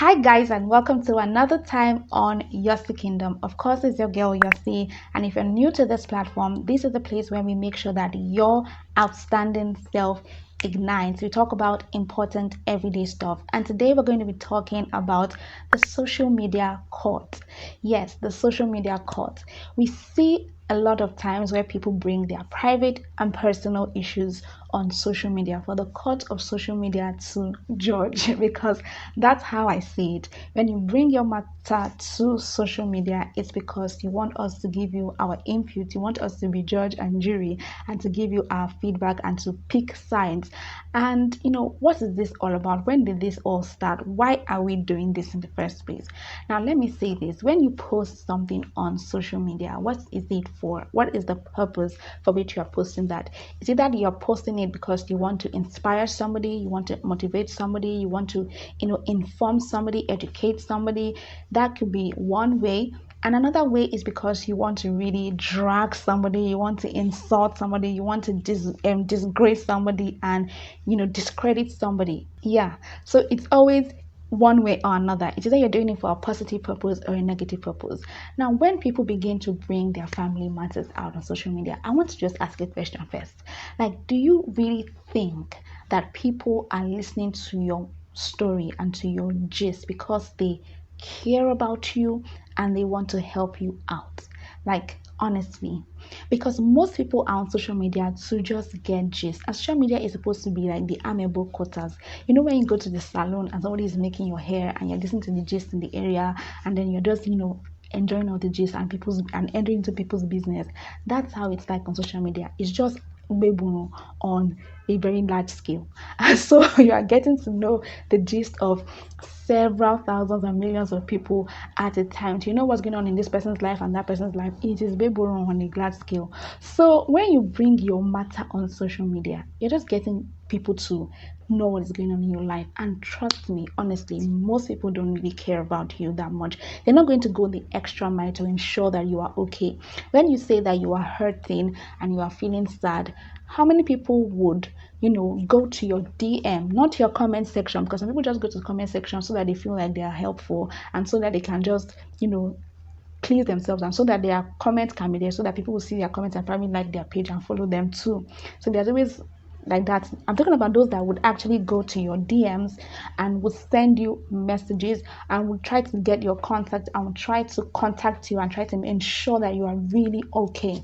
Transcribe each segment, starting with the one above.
Hi guys, and welcome to another time on Yosi Kingdom. Of course, it's your girl Yosi, and if you're new to this platform, this is the place where we make sure that your outstanding self ignites. We talk about important everyday stuff, and today we're going to be talking about the social media court. Yes, the social media court. We see a lot of times where people bring their private and personal issues on social media for the court of social media to judge because that's how I see it. When you bring your matter to social media, it's because you want us to give you our input, you want us to be judge and jury, and to give you our feedback and to pick sides. And what is this all about? When did this all start? Why are we doing this in the first place? Now, let me say this: when you post something on social media, what is it for? What is the purpose for which you are posting that? Is it that you're posting it because you want to inspire somebody, you want to motivate somebody, you want to inform somebody, educate somebody? That could be one way. And another way is because you want to really drag somebody, you want to insult somebody, you want to disgrace somebody, and discredit somebody. Yeah, so it's always one way or another. It's either you're doing it for a positive purpose or a negative purpose. Now, when people begin to bring their family matters out on social media, I want to just ask a question first. Like, do you really think that people are listening to your story and to your gist because they care about you and they want to help you out? Like, honestly, because most people are on social media to just get gist. And social media is supposed to be like the amiable quarters. When you go to the salon and somebody is making your hair and you're listening to the gist in the area, and then you're just enjoying all the gist and entering into people's business. That's how it's like on social media. It's just Webuno on a very large scale. And so you are getting to know the gist of several thousands and millions of people at a time. Do you know what's going on in this person's life and that person's life? It is Webuno on a large scale. So when you bring your matter on social media, you're just getting people to know what is going on in your life. And trust me, honestly, most people don't really care about you that much. They're not going to go the extra mile to ensure that you are okay. When you say that you are hurting and you are feeling sad, how many people would go to your DM, not your comment section? Because some people just go to the comment section so that they feel like they are helpful and so that they can just please themselves, and so that their comments can be there, so that people will see their comments and probably like their page and follow them too. So there's always like that. I'm talking about those that would actually go to your DMs and would send you messages and would try to get your contact and would try to contact you and try to ensure that you are really okay.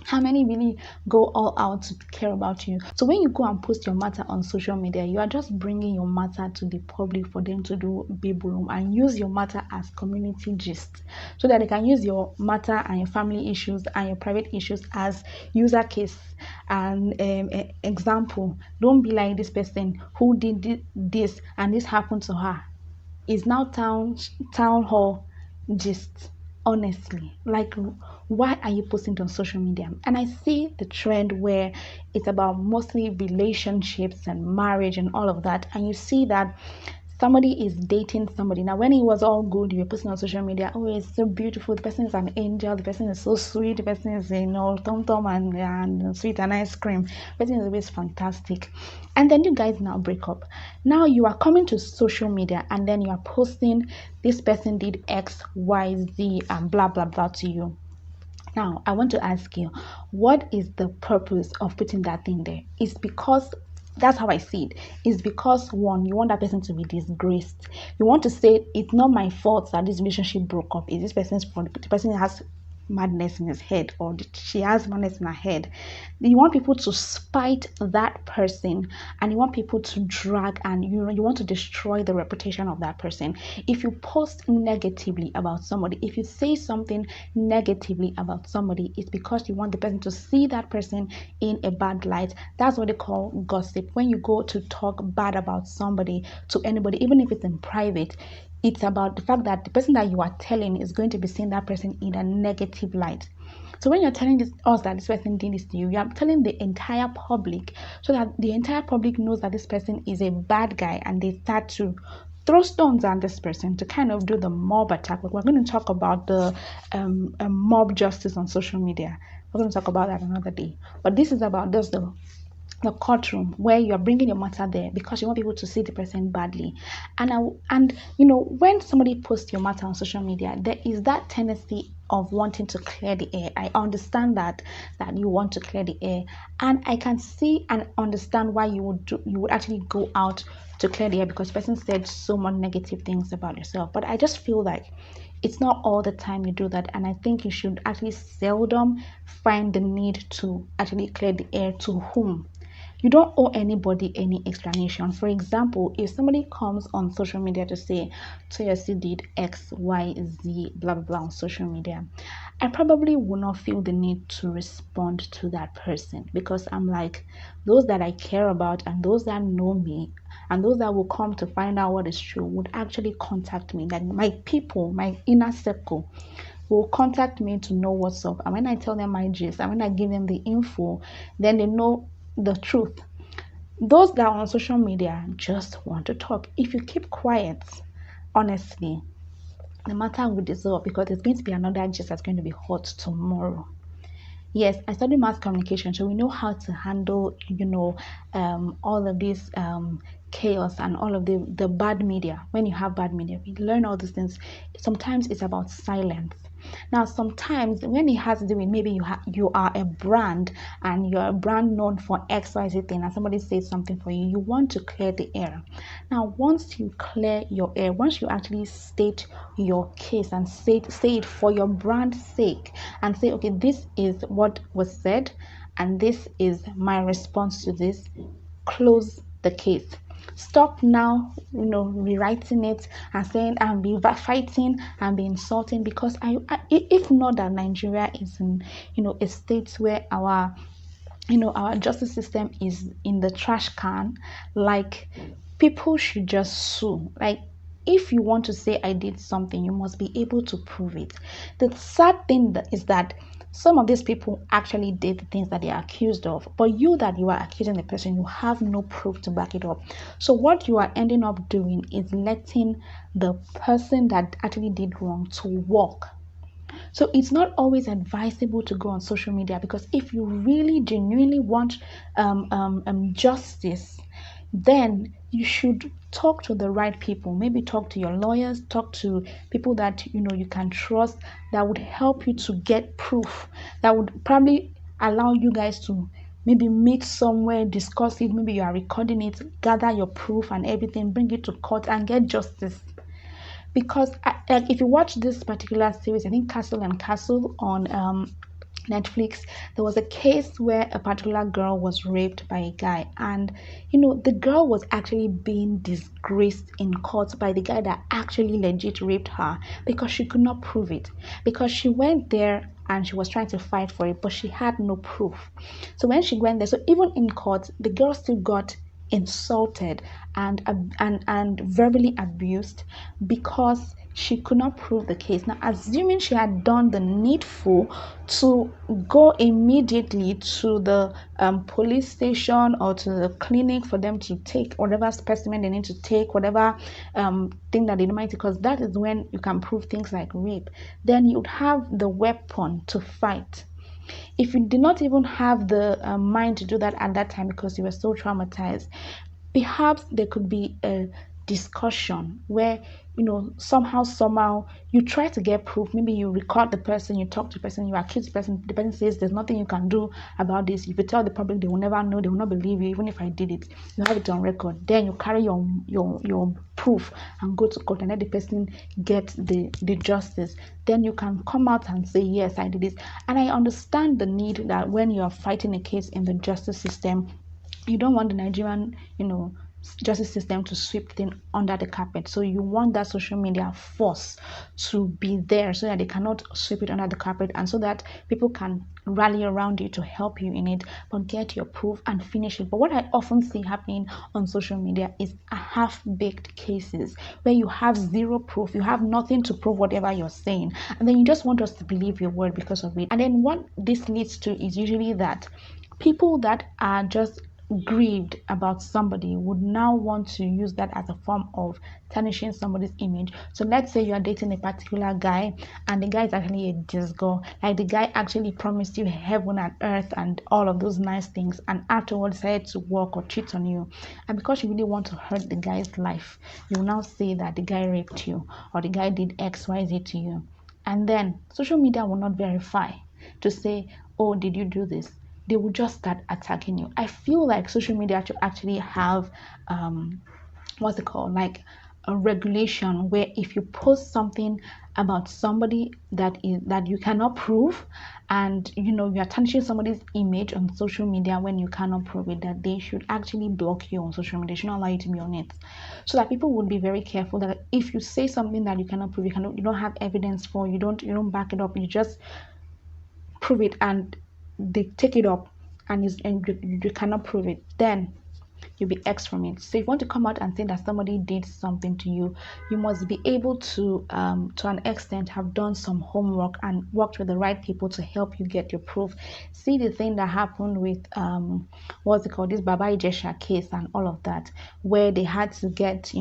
How many really go all out to care about you? So when you go and post your matter on social media, you are just bringing your matter to the public for them to do room and use your matter as community gist, so that they can use your matter and your family issues and your private issues as user case and example. Don't be like this person who did this and this happened to her. Is now town hall gist. Honestly, like, why are you posting it on social media? And I see the trend where it's about mostly relationships and marriage and all of that, and you see that somebody is dating somebody. Now, when it was all good, you were posting on social media, oh, it's so beautiful, the person is an angel, the person is so sweet, the person is tom and sweet and ice cream, the person is always fantastic. And then you guys now break up. Now you are coming to social media and then you are posting this person did X, Y, Z, and blah blah blah to you. Now, I want to ask you, what is the purpose of putting that thing there? It's because that's how I see it. It's because, one, you want that person to be disgraced. You want to say, it's not my fault that this relationship broke up. It's this person's fault. The person has madness in his head, or she has madness in her head. You want people to spite that person, and you want people to drag, and you want to destroy the reputation of that person. If you post negatively about somebody, if you say something negatively about somebody, it's because you want the person to see that person in a bad light. That's what they call gossip. When you go to talk bad about somebody to anybody, even if it's in private, it's about the fact that the person that you are telling is going to be seeing that person in a negative light. So when you're telling us that this person did this to you, you are telling the entire public, so that the entire public knows that this person is a bad guy, and they start to throw stones at this person to kind of do the mob attack. We're going to talk about the mob justice on social media. We're going to talk about that another day. But this is about just the the courtroom where you're bringing your matter there because you want people to see the person badly. And when somebody posts your matter on social media, there is that tendency of wanting to clear the air. I understand that you want to clear the air, and I can see and understand why you would actually go out to clear the air because the person said so much negative things about yourself. But I just feel like it's not all the time you do that, and I think you should actually seldom find the need to actually clear the air. To whom? You don't owe anybody any explanation. For example, if somebody comes on social media to say Toyosi did X, Y, Z, blah blah blah on social media, I probably will not feel the need to respond to that person because I'm like, those that I care about and those that know me and those that will come to find out what is true would actually contact me. Like my people, my inner circle will contact me to know what's up. And when I tell them my gist and when I give them the info, then they know the truth. Those that are on social media just want to talk. If you keep quiet, honestly, the matter will dissolve because there's going to be another gist that's going to be hot tomorrow. Yes, I studied mass communication, so we know how to handle, all of this chaos and all of the bad media. When you have bad media, we learn all these things. Sometimes it's about silence. Now, sometimes when it has to do with maybe you are a brand and you're a brand known for XYZ thing, and somebody says something for you, you want to clear the air. Now, once you clear your air, once you actually state your case and say it for your brand's sake, and say, okay, this is what was said, and this is my response to this. Close the case. Stop now, rewriting it and saying and be fighting and be insulting because if not that Nigeria is in, a state where our justice system is in the trash can, like people should just sue. Like if you want to say I did something, you must be able to prove it. The sad thing is that some of these people actually did the things that they are accused of, but you are accusing the person, you have no proof to back it up. So what you are ending up doing is letting the person that actually did wrong to walk. So it's not always advisable to go on social media because if you really genuinely want justice, then you should talk to the right people. Maybe talk to your lawyers, talk to people that you can trust, that would help you to get proof, that would probably allow you guys to maybe meet somewhere, discuss it. Maybe you are recording it, gather your proof and everything, bring it to court and get justice. Because if you watch this particular series, I think Castle and Castle on Netflix, there was a case where a particular girl was raped by a guy, and the girl was actually being disgraced in court by the guy that actually legit raped her because she could not prove it, because she went there and she was trying to fight for it, but she had no proof. So when she went there, so even in court, the girl still got insulted and verbally abused because she could not prove the case. Now, assuming she had done the needful to go immediately to the police station or to the clinic for them to take whatever specimen they need to take, whatever thing that they might, because that is when you can prove things like rape, then you'd have the weapon to fight. If you did not even have the mind to do that at that time because you were so traumatized, perhaps there could be a discussion where somehow you try to get proof. Maybe you record the person, you talk to the person, you accuse the person says there's nothing you can do about this. If you tell the public, they will never know, they will not believe you. Even if I did it, you have it on record, then you carry your proof and go to court and let the person get the justice. Then you can come out and say, yes, I did this. And I understand the need that when you are fighting a case in the justice system, you don't want the Nigerian justice system to sweep things under the carpet. So you want that social media force to be there so that they cannot sweep it under the carpet, and so that people can rally around you to help you in it, but get your proof and finish it. But what I often see happening on social media is half-baked cases where you have zero proof, you have nothing to prove whatever you're saying, and then you just want us to believe your word because of it. And then what this leads to is usually that people that are just grieved about somebody would now want to use that as a form of tarnishing somebody's image. So let's say you are dating a particular guy and the guy is actually a disco. Like the guy actually promised you heaven and earth and all of those nice things, and afterwards decided to walk or cheat on you. And because you really want to hurt the guy's life, you will now say that the guy raped you or the guy did XYZ to you. And then social media will not verify to say, oh, did you do this? They will just start attacking you. I feel like social media should actually have what's it called, like a regulation where if you post something about somebody that you cannot prove, and you are tarnishing somebody's image on social media when you cannot prove it, that they should actually block you on social media. They should not allow you to be on it, so that people would be very careful that if you say something that you cannot prove, you don't have evidence for, you don't back it up, you just prove it and they take it up, and you cannot prove it, then you'll be X from it. So if you want to come out and say that somebody did something to you, you must be able to an extent, have done some homework and worked with the right people to help you get your proof. See the thing that happened with what's it called, this Baba Ijesha case and all of that, where they had to get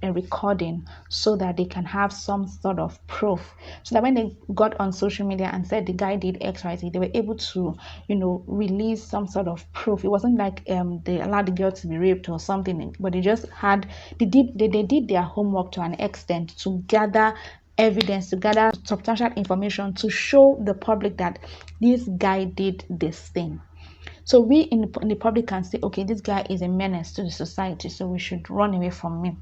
a recording so that they can have some sort of proof, so that when they got on social media and said the guy did XYZ, they were able to release some sort of proof. It wasn't like they allowed the girl to be raped or something, but they did their homework to an extent to gather evidence, to gather substantial information to show the public that this guy did this thing. So we in the public can say, okay, this guy is a menace to the society, so we should run away from him.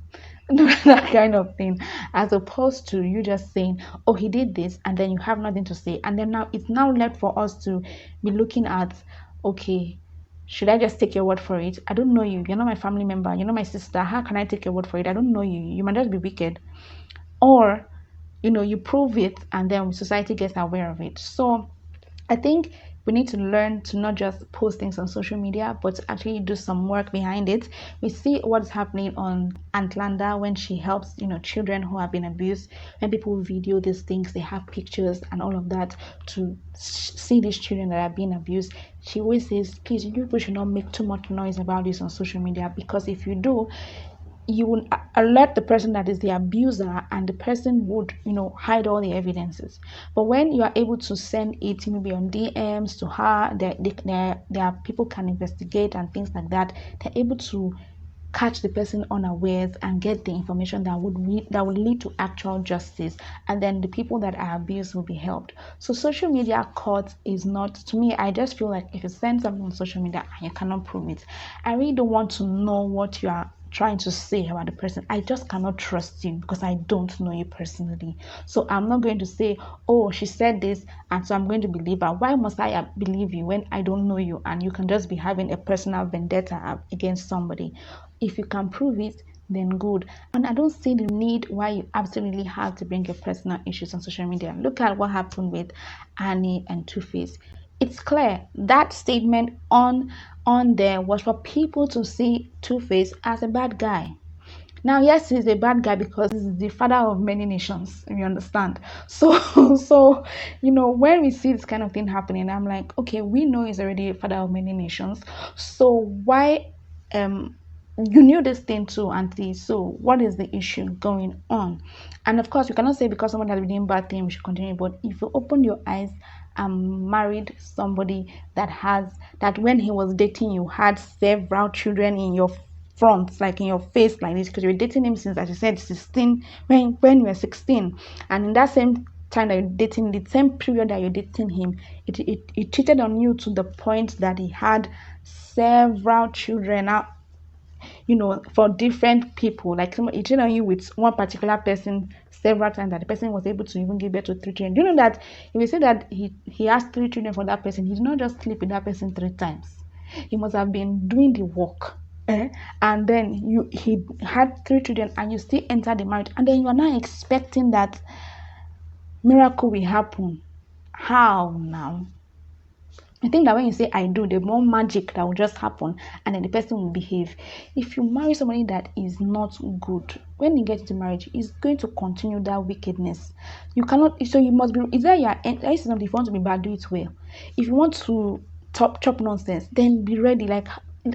That kind of thing, as opposed to you just saying, oh, he did this, and then you have nothing to say. And then now it's now left for us to be looking at, okay, should I just take your word for it? I don't know you. You're not my family member. You're not my sister. How can I take your word for it? I don't know you. You might just be wicked. Or, you prove it and then society gets aware of it. So I think we need to learn to not just post things on social media, but to actually do some work behind it. We see what's happening on Atlanta when she helps, children who have been abused. When people video these things, they have pictures and all of that to see these children that are being abused. She always says, please, you people should not make too much noise about this on social media, because if you do, you will alert the person that is the abuser, and the person would hide all the evidences. But when you are able to send it maybe on DMs to her, there are people can investigate and things like that. They're able to catch the person unawares and get the information that would lead to actual justice, and then the people that are abused will be helped. So social media court is not, to me, I just feel like if you send something on social media and you cannot prove it, I really don't want to know what you are trying to say about the person. I just cannot trust you because I don't know you personally. So I'm not going to say, oh, she said this, and so I'm going to believe her. Why must I believe you when I don't know you and you can just be having a personal vendetta against somebody? If you can prove it, then good. And I don't see the need why you absolutely have to bring your personal issues on social media. Look at what happened with Annie and Two-Face. It's clear that statement on there was for people to see Two-Face as a bad guy. Now, yes, he's a bad guy because he's the father of many nations, if you understand. So, when we see this kind of thing happening, I'm like, okay, we know he's already a father of many nations. So why, you knew this thing too, Auntie. So what is the issue going on? And of course, you cannot say because someone has been doing bad things, we should continue. But if you open your eyes and married somebody that when he was dating you had several children in your front, like in your face like this, because you were dating him since, as you said, 16, when you were 16, and in that same time that you're dating, the same period that you're dating him, it cheated on you to the point that he had several children out, for different people. Like he cheated on you with one particular person several times, that the person was able to even give birth to 3 children. Do you know that if you say that he has 3 children for that person, he did not just sleep with that person 3 times. He must have been doing the work. And then he had 3 children and you still enter the marriage, and then you are now expecting that miracle will happen. How now? I think that when you say I do, the more magic that will just happen, and then the person will behave. If you marry somebody that is not good, when you get into marriage, it's going to continue that wickedness. You cannot, so you must be, is that something, if you want to be bad, do it well. If you want to chop nonsense, then be ready. Like,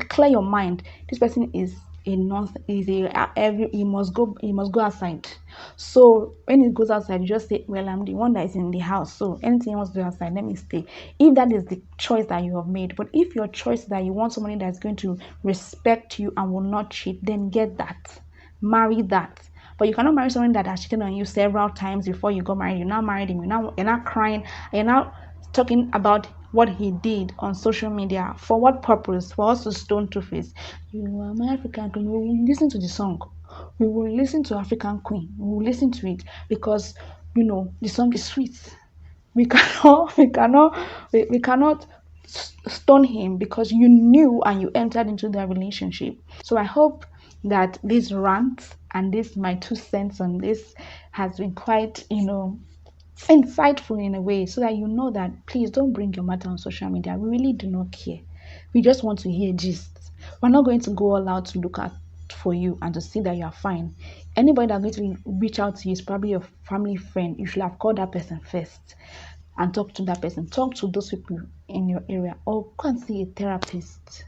clear your mind. This person is a non is a every he must go outside. So when he goes outside, you just say, well, I'm the one that is in the house, so anything he wants to do outside, let me stay. If that is the choice that you have made. But if your choice that you want somebody that's going to respect you and will not cheat, then get that, marry that. But you cannot marry someone that has cheated on you several times before you got married. You now married him. You're now crying. You're now talking about what he did on social media. For what purpose? For us to stone Two Face. You are my African queen. We will listen to the song. We will listen to African Queen. We will listen to it because the song is sweet. We cannot we cannot stone him because you knew and you entered into that relationship. So I hope that this rant and this my 2 cents on this has been quite insightful in a way, so that you know that please don't bring your matter on social media. We really do not care. We just want to hear gist. We're not going to go all out to look at for you and to see that you are fine. Anybody that's going to reach out to you is probably your family friend. You should have called that person first and talk to that person. Talk to those people in your area, or go and see a therapist.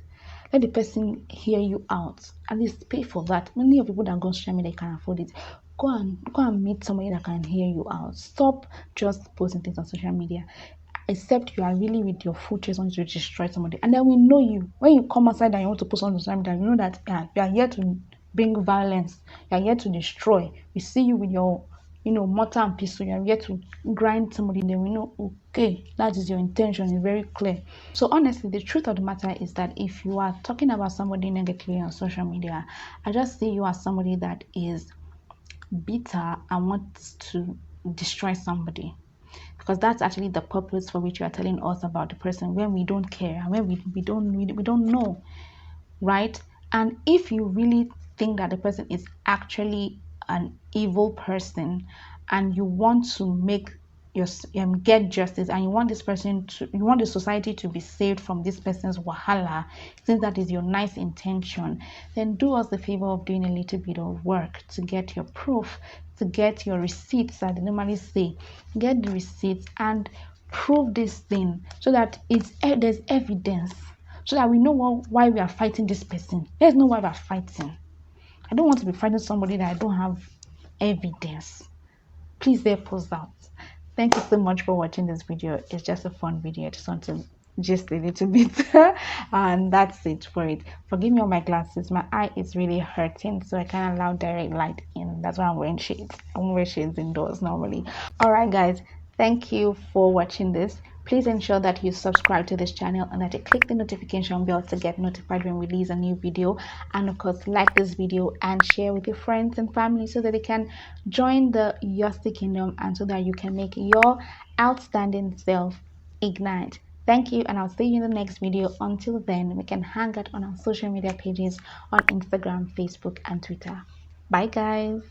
Let the person hear you out. At least pay for that. Many of people that go on social media can afford it. Go and meet somebody that can hear you out. Stop just posting things on social media. Except you are really with your full chest wanting to destroy somebody. And then we know you. When you come outside and you want to post on social media, you know that you are here to bring violence. You are here to destroy. We see you with your mortar and pestle. You are here to grind somebody. Then we know, okay, that is your intention. It's very clear. So honestly, the truth of the matter is that if you are talking about somebody negatively on social media, I just see you as somebody that is bitter and wants to destroy somebody, because that's actually the purpose for which you are telling us about the person when we don't care and when we don't know, right? And if you really think that the person is actually an evil person and you want to make your get justice, and you want this person to you want the society to be saved from this person's wahala, since that is your nice intention, then do us the favor of doing a little bit of work to get your proof, to get your receipts, as they normally say. Get the receipts and prove this thing so that there's evidence, so that we know why we are fighting this person. Let's know why we are fighting. I don't want to be fighting somebody that I don't have evidence. Please help us out. Thank you so much for watching this video. It's just a fun video. I just want to just a little bit and that's it for it. Forgive me on my glasses. My eye is really hurting, so I can't allow direct light in. That's why I'm wearing shades. I won't wear shades indoors normally. All right, guys. Thank you for watching this. Please ensure that you subscribe to this channel and that you click the notification bell to get notified when we release a new video. And of course, like this video and share with your friends and family so that they can join the Yosi Kingdom and so that you can make your outstanding self ignite. Thank you, and I'll see you in the next video. Until then, we can hang out on our social media pages on Instagram, Facebook, and Twitter. Bye, guys.